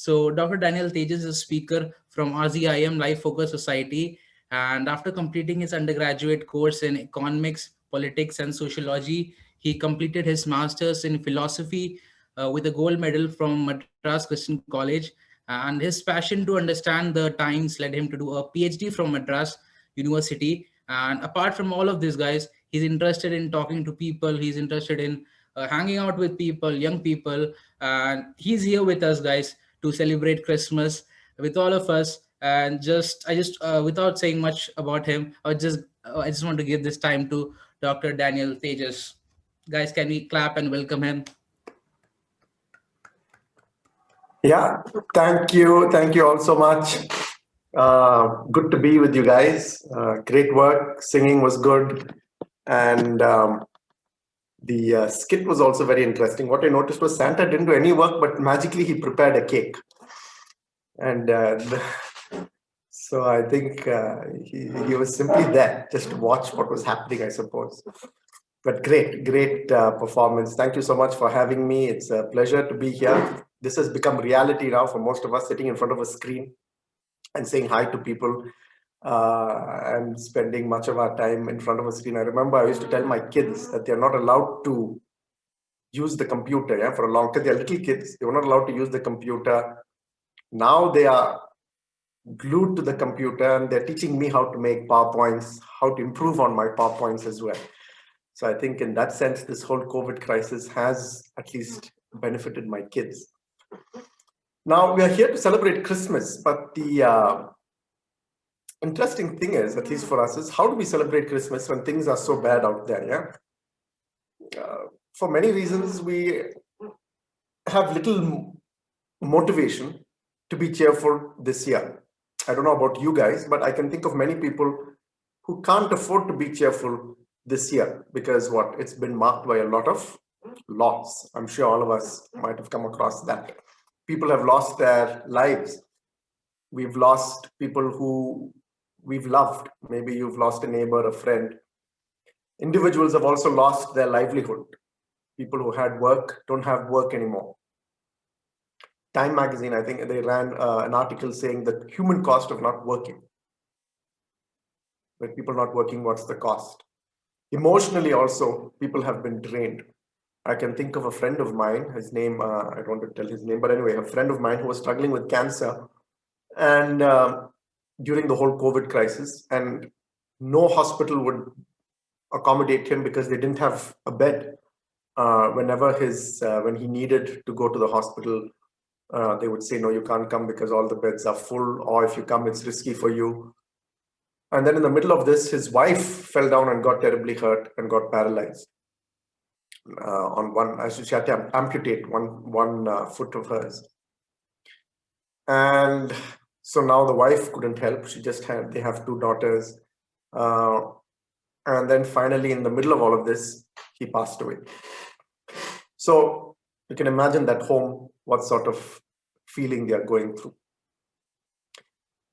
So Dr. Daniel Thejus is a speaker from RZIM Life Focus Society. And after completing his undergraduate course in economics, politics, and sociology, he completed his master's in philosophy with a gold medal from Madras Christian College. And his passion to understand the times led him to do a PhD from Madras University. And apart from all of this, guys, he's interested in talking to people. He's interested in hanging out with people, young people. And he's here with us, guys, to celebrate Christmas with all of us. And without saying much about him, I just want to give this time to Dr. Daniel Thejus. Guys, can we clap and welcome him? Yeah, thank you. Thank you all so much. Good to be with you guys. Great work. Singing was good. And the skit was also very interesting. What I noticed was Santa didn't do any work, but magically he prepared a cake. And so I think he was simply there just to watch what was happening, I suppose. But great performance. Thank you so much for having me. It's a pleasure to be here. This has become reality now for most of us, sitting in front of a screen and saying hi to people and spending much of our time in front of a screen. I remember I used to tell my kids that they're not allowed to use the computer for a long time. They're little kids. They were not allowed to use the computer. Now they are glued to the computer and they're teaching me how to make PowerPoints, how to improve on my PowerPoints as well. So I think in that sense, this whole COVID crisis has at least benefited my kids. Now we are here to celebrate Christmas, but the interesting thing is, at least for us, is how do we celebrate Christmas when things are so bad out there? For many reasons, we have little motivation to be cheerful this year. I don't know about you guys, but I can think of many people who can't afford to be cheerful this year because it's been marked by a lot of loss. I'm sure all of us might have come across that. People have lost their lives. We've lost people who we've loved. Maybe you've lost a neighbor, a friend. Individuals have also lost their livelihood. People who had work don't have work anymore. Time magazine, I think they ran an article saying the human cost of not working. With people not working, what's the cost? Emotionally also, people have been drained. I can think of a friend of mine, his name, I don't want to tell his name, but anyway, a friend of mine who was struggling with cancer and during the whole COVID crisis, and no hospital would accommodate him because they didn't have a bed. When he needed to go to the hospital, they would say, no, you can't come because all the beds are full, or if you come, it's risky for you. And then in the middle of this, his wife fell down and got terribly hurt and got paralyzed. She had to amputate one foot of hers. And so now the wife couldn't help. They have 2 daughters. And then finally, in the middle of all of this, he passed away. So you can imagine that home, what sort of feeling they are going through.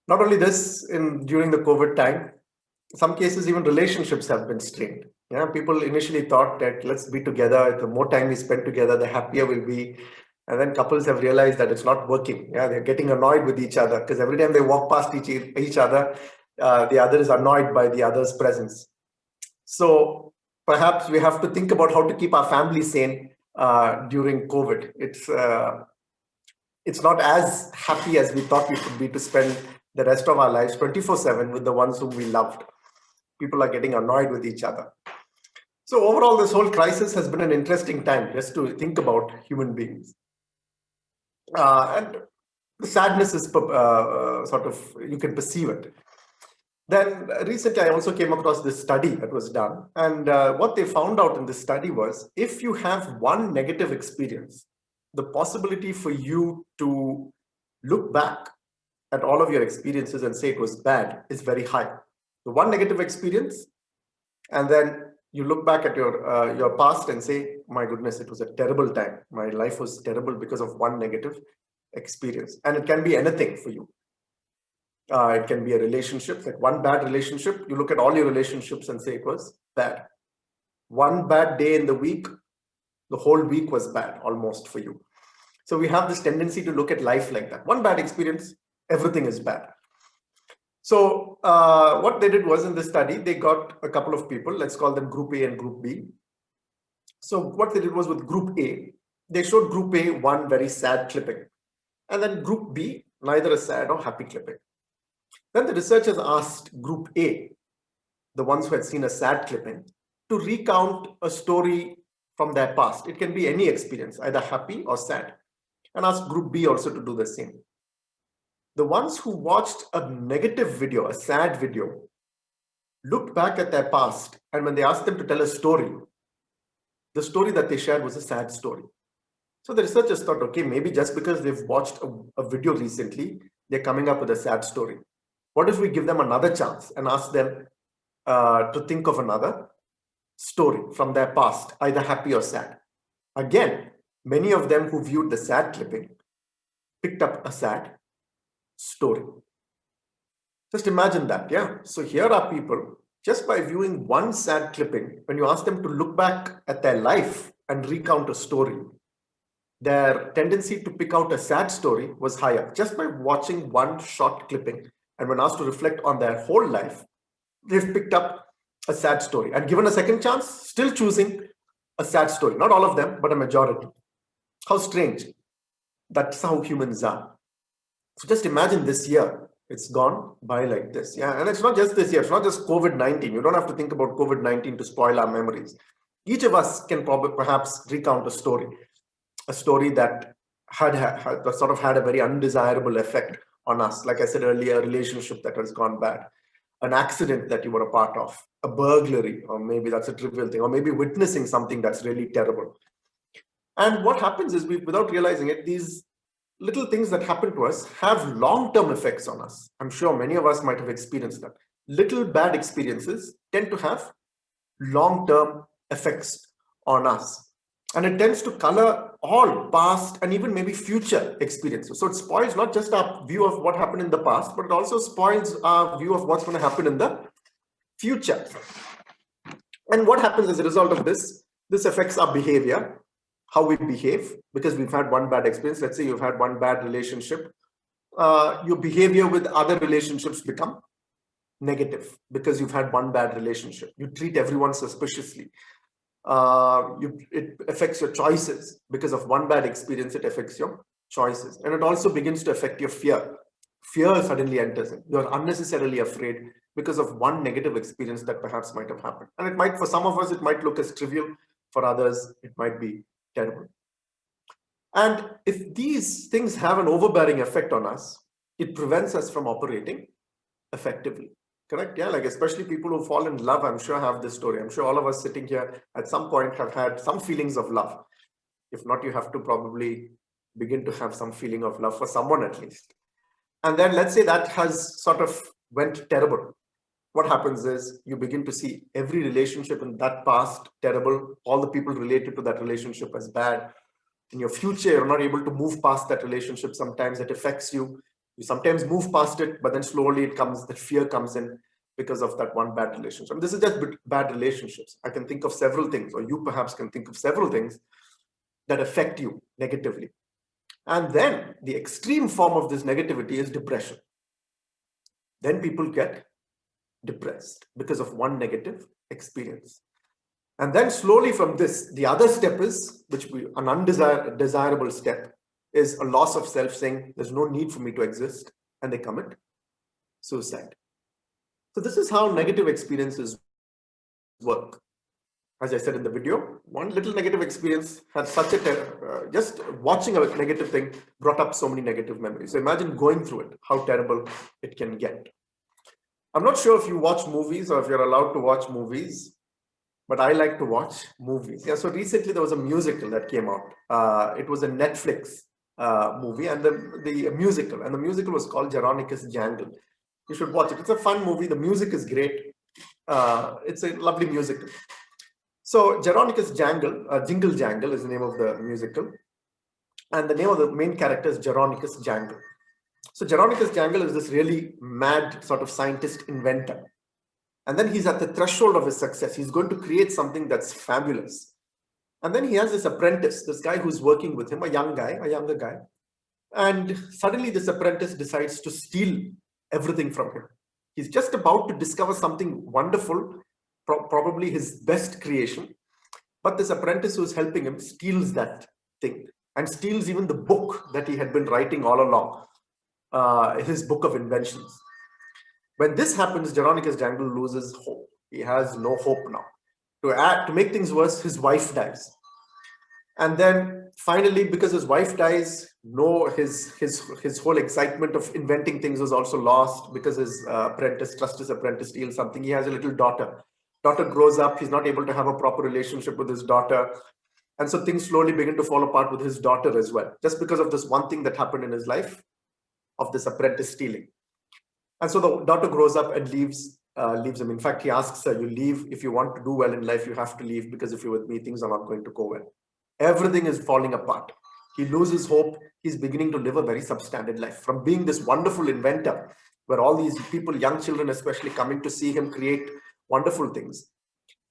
Not only this, during the COVID time, in some cases, even relationships have been strained. People initially thought that let's be together. The more time we spend together, the happier we'll be. And then couples have realized that it's not working. They're getting annoyed with each other because every time they walk past each other, the other is annoyed by the other's presence. So perhaps we have to think about how to keep our family sane during COVID. It's not as happy as we thought we could be to spend the rest of our lives 24/7 with the ones whom we loved. People are getting annoyed with each other. So overall, this whole crisis has been an interesting time just to think about human beings. And the sadness is you can perceive it. Then recently, I also came across this study that was done. And what they found out in this study was, if you have one negative experience, the possibility for you to look back at all of your experiences and say it was bad is very high. The one negative experience, and then you look back at your past and say, my goodness, it was a terrible time. My life was terrible because of one negative experience. And it can be anything for you. It can be a relationship, like one bad relationship. You look at all your relationships and say it was bad. One bad day in the week, the whole week was bad almost for you. So we have this tendency to look at life like that. One bad experience, everything is bad. So what they did was, in this study, they got a couple of people, let's call them group A and group B. So what they did was, with group A, they showed group A one very sad clipping, and then group B, neither a sad or happy clipping. Then the researchers asked group A, the ones who had seen a sad clipping, to recount a story from their past. It can be any experience, either happy or sad, and asked group B also to do the same. The ones who watched a negative video, a sad video, looked back at their past, and when they asked them to tell a story, the story that they shared was a sad story. So the researchers thought, okay, maybe just because they've watched a video recently, they're coming up with a sad story. What if we give them another chance and ask them to think of another story from their past, either happy or sad? Again, many of them who viewed the sad clipping picked up a sad story. Just imagine that, yeah? So here are people, just by viewing one sad clipping, when you ask them to look back at their life and recount a story, their tendency to pick out a sad story was higher just by watching one short clipping. And when asked to reflect on their whole life, they've picked up a sad story. And given a second chance, still choosing a sad story. Not all of them, but a majority. How strange. That's how humans are. So just imagine this year. It's gone by like this. Yeah, and it's not just this year. It's not just COVID-19. You don't have to think about COVID-19 to spoil our memories. Each of us can perhaps recount a story that had a very undesirable effect on us. Like I said earlier, a relationship that has gone bad, an accident that you were a part of, a burglary, or maybe that's a trivial thing, or maybe witnessing something that's really terrible. And what happens is, without realizing it, these little things that happen to us have long-term effects on us. I'm sure many of us might have experienced that. Little bad experiences tend to have long-term effects on us. And it tends to color all past and even maybe future experiences. So it spoils not just our view of what happened in the past, but it also spoils our view of what's going to happen in the future. And what happens as a result of this? This affects our behavior, how we behave, because we've had one bad experience. Let's say you've had one bad relationship. Your behavior with other relationships become negative because you've had one bad relationship. You treat everyone suspiciously. It affects your choices because of one bad experience. It affects your choices, and it also begins to affect your fear. Fear suddenly enters in. You're unnecessarily afraid because of one negative experience that perhaps might have happened. And it might, for some of us, it might look as trivial. For others, it might be terrible. And if these things have an overbearing effect on us, it prevents us from operating effectively. Correct? Yeah, like especially people who fall in love, I'm sure have this story. I'm sure all of us sitting here at some point have had some feelings of love. If not, you have to probably begin to have some feeling of love for someone at least. And then let's say that has sort of went terrible. What happens is you begin to see every relationship in that past terrible, all the people related to that relationship as bad. In your future, you're not able to move past that relationship. Sometimes it affects you. You sometimes move past it, but then slowly that fear comes in because of that one bad relationship. This is just bad relationships. I can think of several things, or you perhaps can think of several things that affect you negatively. And then the extreme form of this negativity is depression. Then people get depressed because of one negative experience. And then slowly from this, the other step is, an undesirable step, is a loss of self, saying there's no need for me to exist, and they commit suicide. So this is how negative experiences work. As I said in the video, one little negative experience had such a just watching a negative thing brought up so many negative memories. So imagine going through it, how terrible it can get. I'm not sure if you watch movies or if you're allowed to watch movies, but I like to watch movies. Yeah. So recently there was a musical that came out. It was a Netflix movie, and the musical was called Jeronicus Jangle. You should watch it. It's a fun movie. The music is great. It's a lovely musical. So Jeronicus Jingle Jangle is the name of the musical, and the name of the main character is Jeronicus Jangle. So Jeronicus Jangle is this really mad sort of scientist inventor. And then he's at the threshold of his success. He's going to create something that's fabulous. And then he has this apprentice, this guy who's working with him, a younger guy. And suddenly this apprentice decides to steal everything from him. He's just about to discover something wonderful, probably his best creation. But this apprentice who's helping him steals that thing and steals even the book that he had been writing all along, his book of inventions. When this happens, Jeronicus Jangle loses hope. He has no hope now. To make things worse, his wife dies. And then finally, because his wife dies, his whole excitement of inventing things was also lost because his trusted apprentice steals something. He has a little daughter. Daughter grows up. He's not able to have a proper relationship with his daughter. And so things slowly begin to fall apart with his daughter as well, just because of this one thing that happened in his life of this apprentice stealing. And so the daughter grows up and leaves him. In fact, he asks her, you leave. If you want to do well in life, you have to leave, because if you're with me, things are not going to go well. Everything is falling apart. He loses hope. He's beginning to live a very substandard life. From being this wonderful inventor, where all these people, young children especially, coming to see him create wonderful things,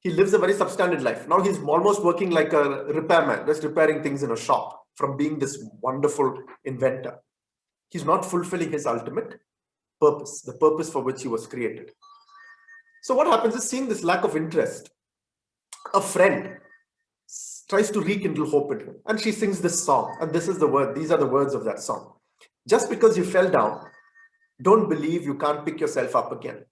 he lives a very substandard life. Now he's almost working like a repairman, just repairing things in a shop, from being this wonderful inventor. He's not fulfilling his ultimate purpose, the purpose for which he was created. So what happens is, seeing this lack of interest, a friend tries to rekindle hope in him. And she sings this song. And these are the words of that song. Just because you fell down, don't believe you can't pick yourself up again.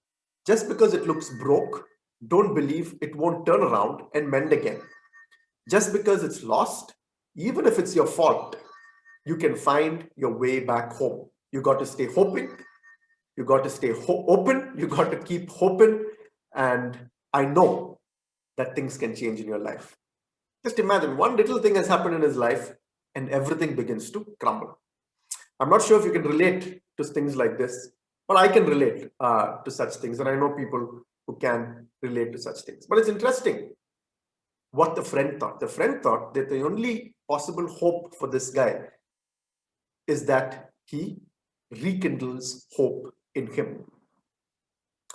Just because it looks broke, don't believe it won't turn around and mend again. Just because it's lost, even if it's your fault, you can find your way back home. You got to stay hoping. You got to stay open. You got to keep hoping. And I know that things can change in your life. Just imagine, one little thing has happened in his life and everything begins to crumble. I'm not sure if you can relate to things like this, but I can relate to such things. And I know people who can relate to such things. But it's interesting what the friend thought. The friend thought that the only possible hope for this guy is that he rekindles hope in him.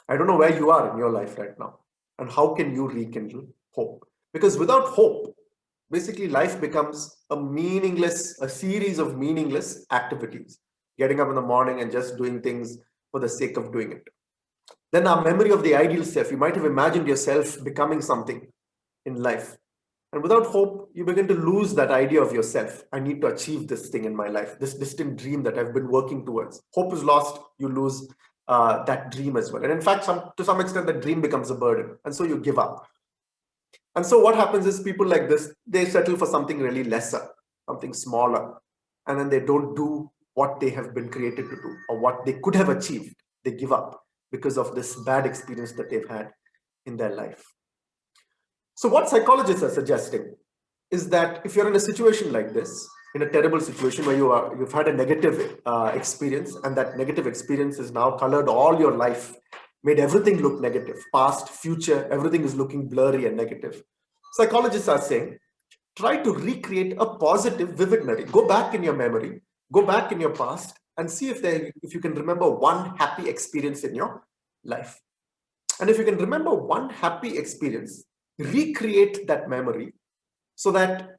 I don't know where you are in your life right now, and how can you rekindle hope? Because without hope, basically life becomes a series of meaningless activities. Getting up in the morning and just doing things for the sake of doing it. Then our memory of the ideal self, you might have imagined yourself becoming something in life. And without hope, you begin to lose that idea of yourself. I need to achieve this thing in my life, this distant dream that I've been working towards. Hope is lost, you lose that dream as well. And in fact, to some extent, that dream becomes a burden. And so you give up. And so what happens is, people like this, they settle for something really lesser, something smaller. And then they don't do what they have been created to do, or what they could have achieved. They give up because of this bad experience that they've had in their life. So what psychologists are suggesting is that if you're in a situation like this, in a terrible situation where you've had a negative experience, and that negative experience has now colored all your life, made everything look negative, past, future, everything is looking blurry and negative. Psychologists are saying, try to recreate a positive, vivid memory. Go back in your memory, go back in your past, and see if you can remember one happy experience in your life. And if you can remember one happy experience, recreate that memory so that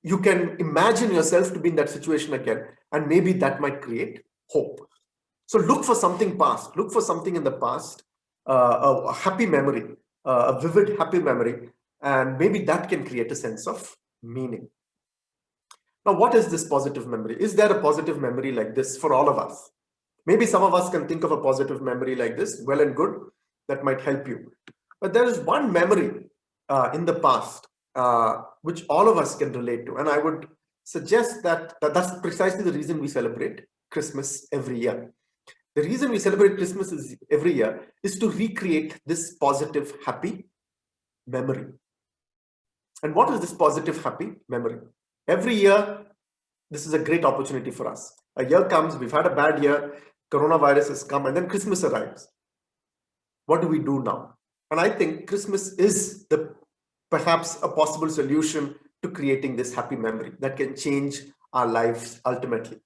you can imagine yourself to be in that situation again, and maybe that might create hope. So look for something past, look for something in the past, a happy memory, a vivid happy memory, and maybe that can create a sense of meaning. Now, what is this positive memory? Is there a positive memory like this for all of us? Maybe some of us can think of a positive memory like this, well and good, that might help you. But there is one memory in the past which all of us can relate to. And I would suggest that that's precisely the reason we celebrate Christmas every year. The reason we celebrate Christmas every year is to recreate this positive, happy memory. And what is this positive, happy memory? Every year, this is a great opportunity for us. A year comes, we've had a bad year, coronavirus has come, and then Christmas arrives. What do we do now? And I think Christmas is perhaps a possible solution to creating this happy memory that can change our lives ultimately.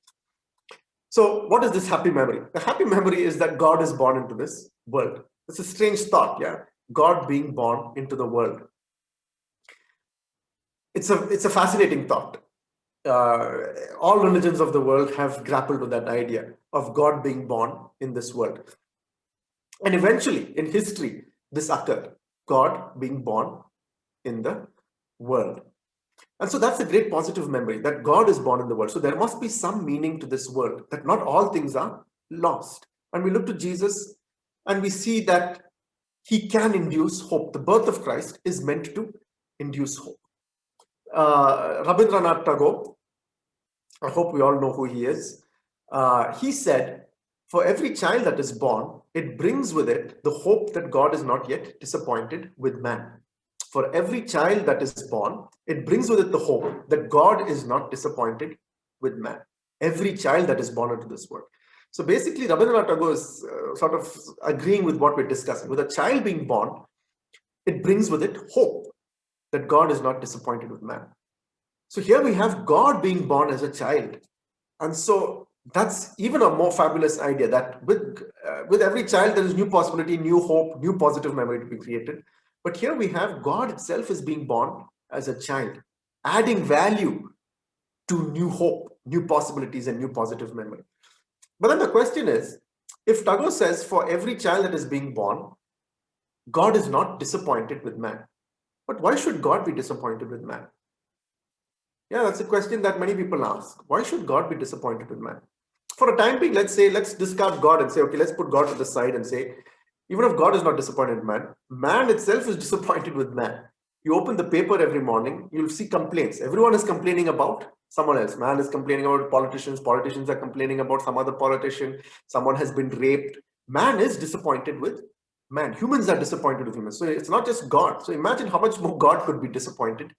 So what is this happy memory? The happy memory is that God is born into this world. It's a strange thought, yeah? God being born into the world. it's a fascinating thought. All religions of the world have grappled with that idea of God being born in this world. And eventually, in history, this occurred, God being born in the world. And so that's a great positive memory that God is born in the world. So there must be some meaning to this world, that not all things are lost. And we look to Jesus and we see that he can induce hope. The birth of Christ is meant to induce hope. Rabindranath Tagore, I hope we all know who he is. He said, for every child that is born, it brings with it the hope that God is not yet disappointed with man. For every child that is born, it brings with it the hope that God is not disappointed with man. Every child that is born into this world. So basically, Rabindranath Tagore is sort of agreeing with what we're discussing. With a child being born, it brings with it hope that God is not disappointed with man. So here we have God being born as a child. And so that's even a more fabulous idea, that with every child, there is new possibility, new hope, new positive memory to be created. But here we have God itself is being born as a child, adding value to new hope, new possibilities, and new positive memory. But then the question is, if Tagore says for every child that is being born, God is not disappointed with man, but why should God be disappointed with man? Yeah, that's a question that many people ask. Why should God be disappointed with man? For a time being, let's discard God and say, okay, let's put God to the side and say, even if God is not disappointed with man, man itself is disappointed with man. You open the paper every morning, you'll see complaints. Everyone is complaining about someone else. Man is complaining about politicians. Politicians are complaining about some other politician. Someone has been raped. Man is disappointed with man. Humans are disappointed with humans. So it's not just God. So imagine how much more God could be disappointed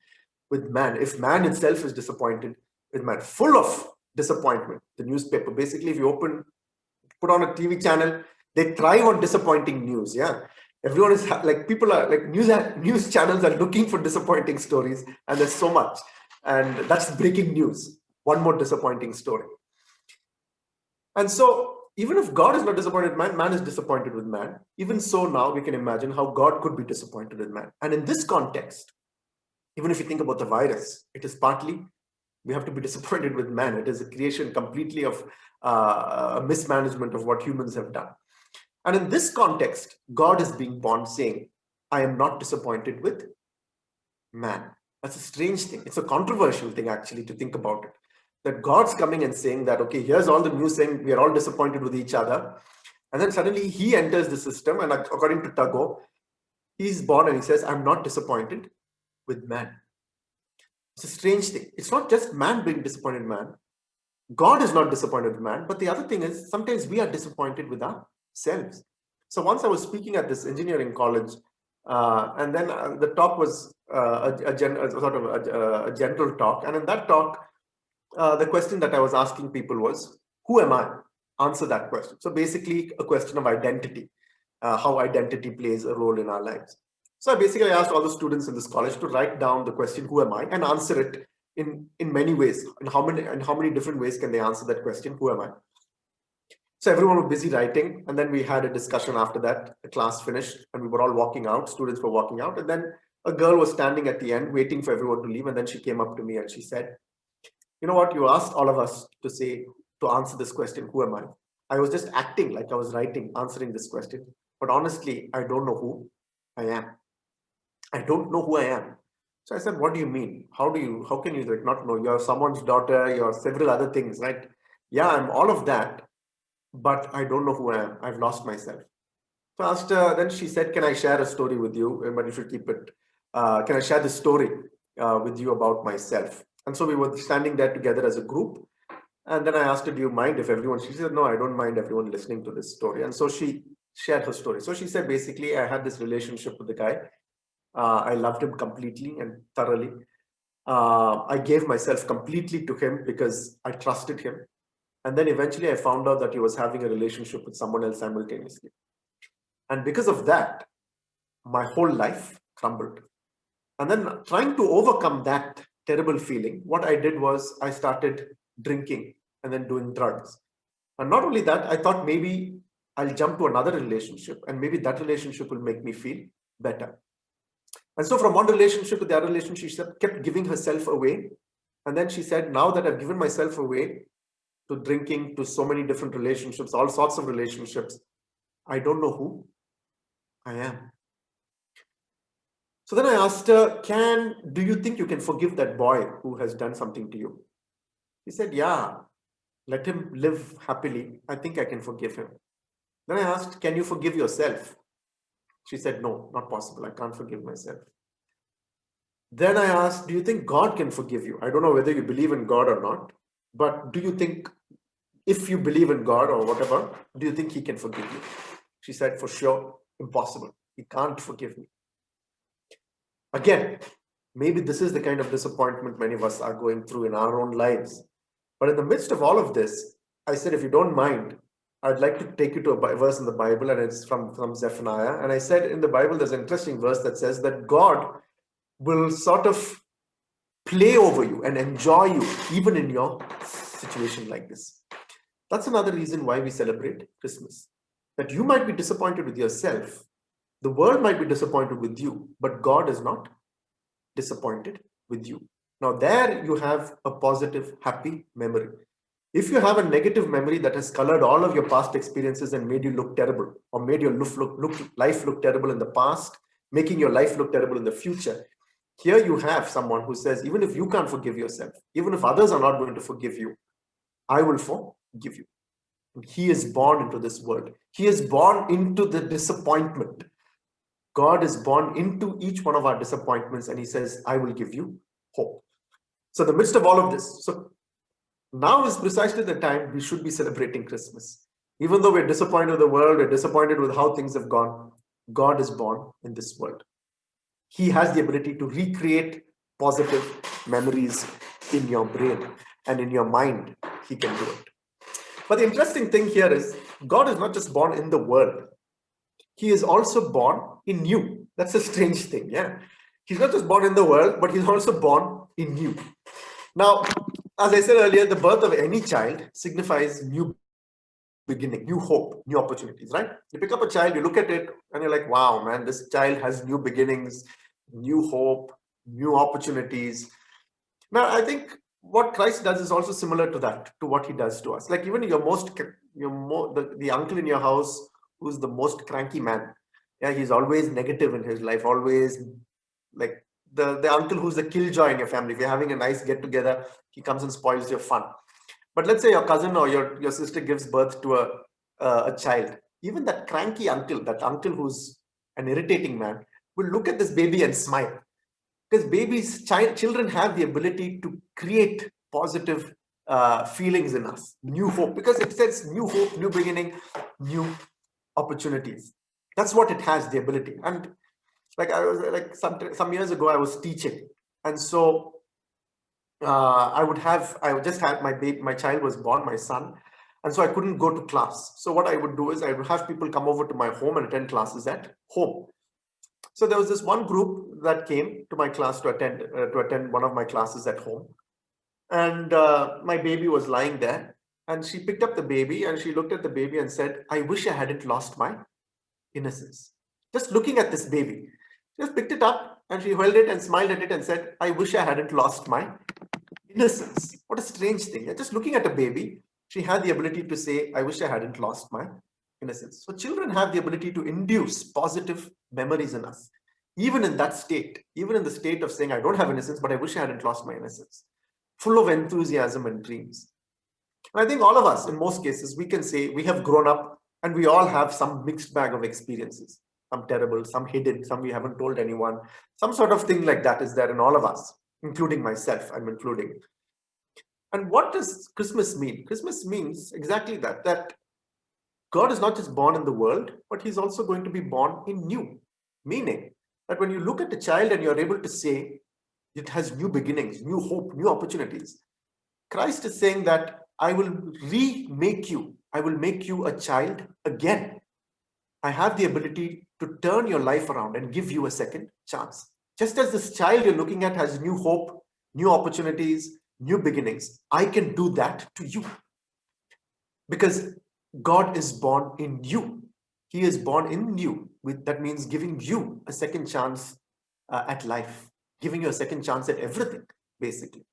with man if man itself is disappointed with man. Full of disappointment. The newspaper, basically, if you put on a TV channel, they thrive on disappointing news. Yeah, everyone is like, people are like, news channels are looking for disappointing stories, and there's so much, and that's breaking news. One more disappointing story. And so even if God is not disappointed with man, man is disappointed with man. Even so, now we can imagine how God could be disappointed with man. And in this context, even if you think about the virus, it is partly we have to be disappointed with man. It is a creation completely of a mismanagement of what humans have done. And in this context, God is being born saying, I am not disappointed with man. That's a strange thing. It's a controversial thing, actually, to think about it. That God's coming and saying that, okay, here's all the news saying we are all disappointed with each other. And then suddenly he enters the system, and according to Tagore, he's born and he says, I'm not disappointed with man. It's a strange thing. It's not just man being disappointed with man. God is not disappointed with man. But the other thing is, sometimes we are disappointed with ourselves. So once I was speaking at this engineering college, and then the talk was a general talk. And in that talk, the question that I was asking people was, who am I? Answer that question. So basically a question of identity, how identity plays a role in our lives. So I basically asked all the students in this college to write down the question, who am I? And answer it in many ways. And how many different ways can they answer that question, who am I? So everyone was busy writing, and then we had a discussion after that. The class finished, and we were all walking out. Students were walking out, and then a girl was standing at the end, waiting for everyone to leave. And then she came up to me and she said, "You know what? You asked all of us to answer this question, who am I? I was just acting like I was writing, answering this question. But honestly, I don't know who I am. I don't know who I am." So I said, "What do you mean? How can you like not know? You're someone's daughter. You're several other things, right?" "Yeah, I'm all of that, but I don't know who I am. I've lost myself." So I asked her, then she said, "Can I share a story with you? But you should keep it. Can I share this story with you about myself?" And so we were standing there together as a group. And then I asked her, "Do you mind if everyone?" She said, "No, I don't mind everyone listening to this story." And so she shared her story. So she said, basically, I had this relationship with the guy. I loved him completely and thoroughly. I gave myself completely to him because I trusted him. And then eventually I found out that he was having a relationship with someone else simultaneously. And because of that, my whole life crumbled. And then trying to overcome that terrible feeling, what I did was I started drinking and then doing drugs. And not only that, I thought maybe I'll jump to another relationship and maybe that relationship will make me feel better. And so from one relationship to the other relationship, she kept giving herself away. And then she said, now that I've given myself away to drinking, to so many different relationships, all sorts of relationships, I don't know who I am. So then I asked her, do you think you can forgive that boy who has done something to you? She said, yeah, let him live happily. I think I can forgive him. Then I asked, can you forgive yourself? She said, no, not possible. I can't forgive myself. Then I asked, do you think God can forgive you? I don't know whether you believe in God or not, but do you think if you believe in God or whatever, do you think he can forgive you? She said, for sure, impossible. He can't forgive me. Again, maybe this is the kind of disappointment many of us are going through in our own lives. But in the midst of all of this, I said, if you don't mind, I'd like to take you to a verse in the Bible, and it's from Zephaniah. And I said, in the Bible, there's an interesting verse that says that God will sort of play over you and enjoy you even in your situation like this. That's another reason why we celebrate Christmas. That you might be disappointed with yourself, the world might be disappointed with you, but God is not disappointed with you. Now there you have a positive, happy memory. If you have a negative memory that has colored all of your past experiences and made you look terrible, or made your life look terrible in the past, making your life look terrible in the future, here you have someone who says, even if you can't forgive yourself, even if others are not going to forgive you, I will forgive you. He is born into this world. He is born into the disappointment. God is born into each one of our disappointments, and he says, I will give you hope. So in the midst of all of this, so now is precisely the time we should be celebrating Christmas. Even though we're disappointed with the world, we're disappointed with how things have gone, God is born in this world. He has the ability to recreate positive memories in your brain and in your mind. He can do it. But the interesting thing here is God is not just born in the world. He is also born in you. That's a strange thing, yeah. He's not just born in the world, but he's also born in you. Now, as I said earlier, the birth of any child signifies new beginning, new hope, new opportunities, right? You pick up a child, you look at it, and you're like, wow, man, this child has new beginnings, new hope, new opportunities. Now, I think what Christ does is also similar to that, to what he does to us. Like even the uncle in your house who's the most cranky man. Yeah, he's always negative in his life, always like the uncle who's the killjoy in your family. If you're having a nice get together, he comes and spoils your fun. But let's say your cousin or your sister gives birth to a child. Even that cranky uncle, that uncle who's an irritating man, will look at this baby and smile. Because children have the ability to create positive feelings in us, new hope, because it says new hope, new beginning, new opportunities. That's what it has, the ability. And like I was like some years ago, I was teaching, and so I just had my child was born, my son, and so I couldn't go to class. So what I would do is I would have people come over to my home and attend classes at home. So there was this one group that came to my class to attend one of my classes at home, and my baby was lying there, and she picked up the baby and she looked at the baby and said, I wish I hadn't lost my innocence. Just looking at this baby, just picked it up and she held it and smiled at it and said, I wish I hadn't lost my innocence. What a strange thing. Just looking at a baby, she had the ability to say, I wish I hadn't lost my innocence. So children have the ability to induce positive memories in us, even in that state, even in the state of saying, I don't have innocence, but I wish I hadn't lost my innocence, full of enthusiasm and dreams. And I think all of us, in most cases, we can say we have grown up and we all have some mixed bag of experiences, some terrible, some hidden, some we haven't told anyone, some sort of thing like that is there in all of us, including myself, I'm including. And what does Christmas mean? Christmas means exactly that God is not just born in the world, but he's also going to be born in you. Meaning that when you look at a child and you're able to say it has new beginnings, new hope, new opportunities, Christ is saying that I will remake you. I will make you a child again. I have the ability to turn your life around and give you a second chance. Just as this child you're looking at has new hope, new opportunities, new beginnings, I can do that to you. Because God is born in you. He is born in you. That means giving you a second chance at life, giving you a second chance at everything, basically.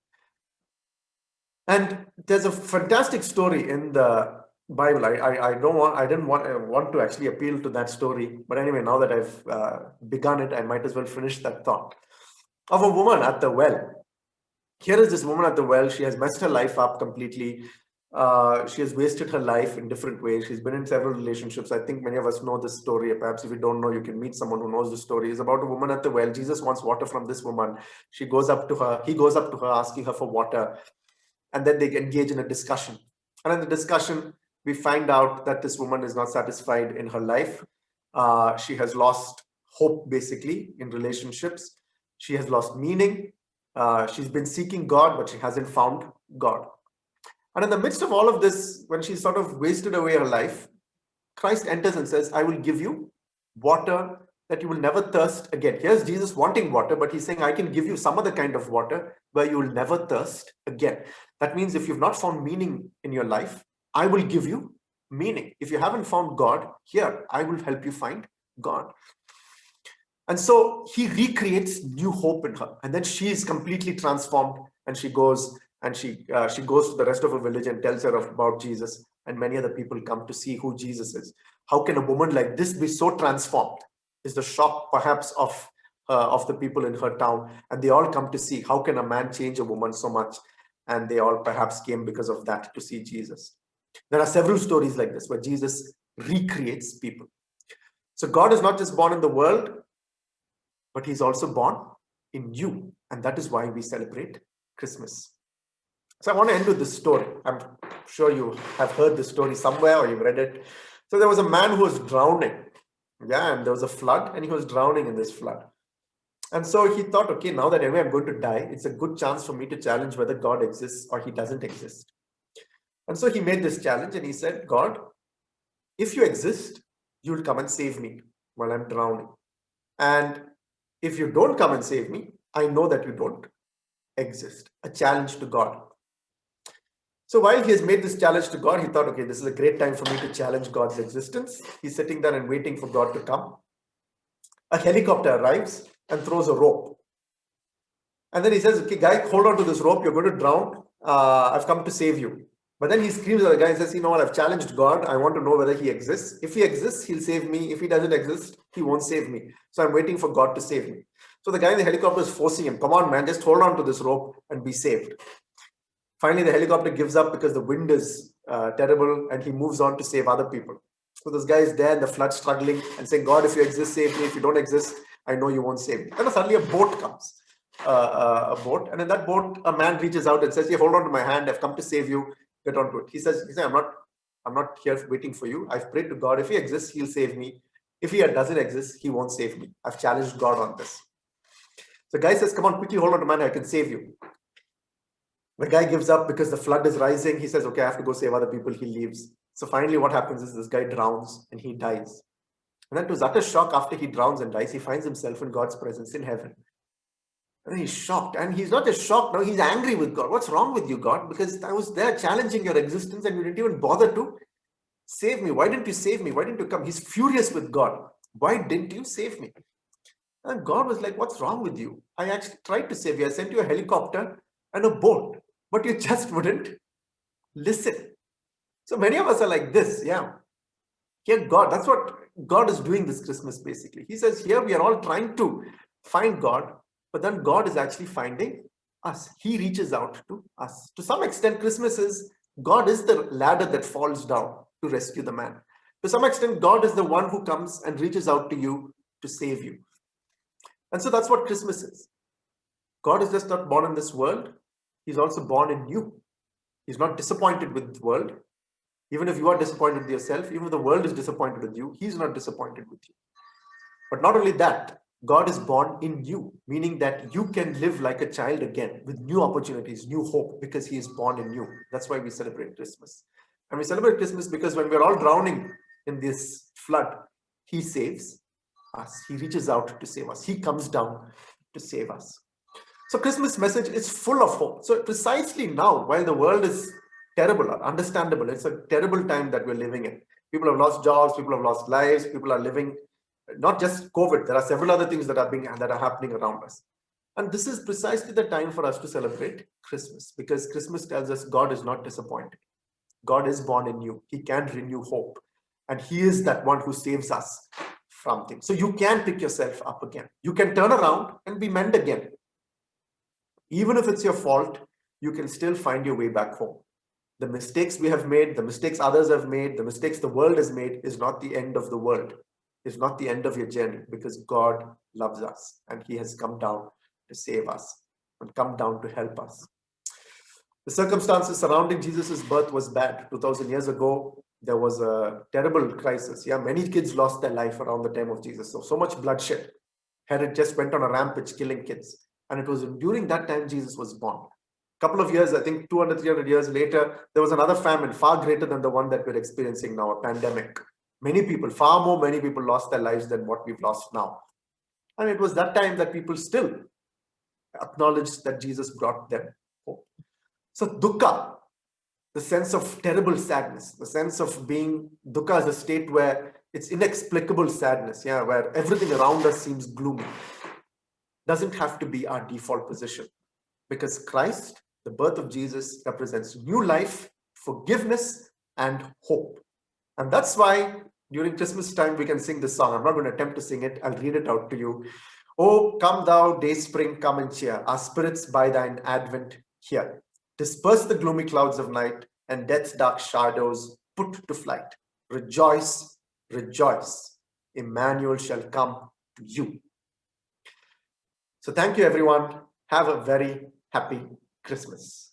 And there's a fantastic story in the Bible. I didn't want to actually appeal to that story, but anyway, now that I've begun it, I might as well finish that thought. Of a woman at the well. Here is this woman at the well. She has messed her life up completely. She has wasted her life in different ways. She's been in several relationships. I think many of us know this story. Perhaps if you don't know, you can meet someone who knows the story. It's about a woman at the well. Jesus wants water from this woman. She goes up to her. He goes up to her, asking her for water. And then they engage in a discussion. And in the discussion, we find out that this woman is not satisfied in her life. She has lost hope, basically, in relationships. She has lost meaning. She's been seeking God, but she hasn't found God. And in the midst of all of this, when she's sort of wasted away her life, Christ enters and says, I will give you water that you will never thirst again. Here's Jesus wanting water, but he's saying, I can give you some other kind of water where you will never thirst again. That means if you've not found meaning in your life, I will give you meaning. If you haven't found God, here, I will help you find God. And so he recreates new hope in her. And then she is completely transformed, and she goes and she goes to the rest of her village and tells her about Jesus. And many other people come to see who Jesus is. How can a woman like this be so transformed? Is the shock perhaps of the people in her town. And they all come to see, how can a man change a woman so much? And they all perhaps came because of that to see Jesus. There are several stories like this where Jesus recreates people. So God is not just born in the world, but he's also born in you. And that is why we celebrate Christmas. So I want to end with this story. I'm sure you have heard this story somewhere or you've read it. So there was a man who was drowning. Yeah, and there was a flood and he was drowning in this flood. And so he thought, okay, now that anyway I'm going to die, it's a good chance for me to challenge whether God exists or he doesn't exist. And so he made this challenge and he said, God, if you exist, you'll come and save me while I'm drowning. And if you don't come and save me, I know that you don't exist. A challenge to God. So while he has made this challenge to God, he thought, okay, this is a great time for me to challenge God's existence. He's sitting there and waiting for God to come. A helicopter arrives and throws a rope. And then he says, okay, guy, hold on to this rope. You're going to drown. I've come to save you. But then he screams at the guy and says, you know what? I've challenged God. I want to know whether he exists. If he exists, he'll save me. If he doesn't exist, he won't save me. So I'm waiting for God to save me. So the guy in the helicopter is forcing him. Come on, man, just hold on to this rope and be saved. Finally, the helicopter gives up because the wind is terrible and he moves on to save other people. So this guy is there in the flood struggling and saying, God, if you exist, save me. If you don't exist, I know you won't save me. Then suddenly a boat comes, a boat. And in that boat, a man reaches out and says, hey, hold on to my hand. I've come to save you. Get onto it. He says, I'm not here waiting for you. I've prayed to God. If he exists, he'll save me. If he doesn't exist, he won't save me. I've challenged God on this. So the guy says, come on, quickly hold on to my hand. I can save you. The guy gives up because the flood is rising. He says, okay, I have to go save other people. He leaves. So finally what happens is this guy drowns and he dies. And then to his utter shock, after he drowns and dies, he finds himself in God's presence in heaven. And then he's shocked. And he's not just shocked, now he's angry with God. What's wrong with you, God? Because I was there challenging your existence and you didn't even bother to save me. Why didn't you save me? Why didn't you come? He's furious with God. Why didn't you save me? And God was like, what's wrong with you? I actually tried to save you. I sent you a helicopter and a boat, but you just wouldn't listen. So many of us are like this. Yeah. Here, God, that's what God is doing this Christmas, basically. He says, here we are all trying to find God, but then God is actually finding us. He reaches out to us. To some extent, Christmas is, God is the ladder that falls down to rescue the man. To some extent, God is the one who comes and reaches out to you to save you. And so that's what Christmas is. God is just not born in this world. He's also born in you. He's not disappointed with the world. Even if you are disappointed with yourself, even if the world is disappointed with you, he's not disappointed with you. But not only that, God is born in you, meaning that you can live like a child again with new opportunities, new hope, because he is born in you. That's why we celebrate Christmas. And we celebrate Christmas because when we're all drowning in this flood, he saves us. He reaches out to save us. He comes down to save us. So Christmas message is full of hope. So precisely now, while the world is terrible, understandable, it's a terrible time that we're living in. People have lost jobs, people have lost lives, people are living Not just COVID, there are several other things that are happening around us. And this is precisely the time for us to celebrate Christmas, because Christmas tells us God is not disappointed. God is born in you. He can renew hope. And He is that one who saves us from things. So you can pick yourself up again. You can turn around and be mend again. Even if it's your fault, you can still find your way back home. The mistakes we have made, the mistakes others have made, the mistakes the world has made is not the end of the world. It's not the end of your journey, because God loves us and He has come down to save us and come down to help us. The circumstances surrounding Jesus' birth was bad. 2000 years ago, there was a terrible crisis. Yeah, many kids lost their life around the time of Jesus. So much bloodshed. Herod just went on a rampage killing kids. And it was during that time Jesus was born. A couple of years, I think 200, 300 years later, there was another famine far greater than the one that we're experiencing now, a pandemic. Many people lost their lives than what we've lost now. And it was that time that people still acknowledged that Jesus brought them hope. So dukkha, the sense of terrible sadness, the sense of being, dukkha is a state where it's inexplicable sadness, where everything around us seems gloomy. Doesn't have to be our default position, because Christ, the birth of Jesus, represents new life, forgiveness, and hope. And that's why during Christmas time we can sing this song. I'm not going to attempt to sing it. I'll read it out to you. Oh, come thou day spring, come and cheer our spirits by thine advent here. Disperse the gloomy clouds of night, and death's dark shadows put to flight. Rejoice, rejoice. Emmanuel shall come to you. So thank you, everyone. Have a very happy Christmas.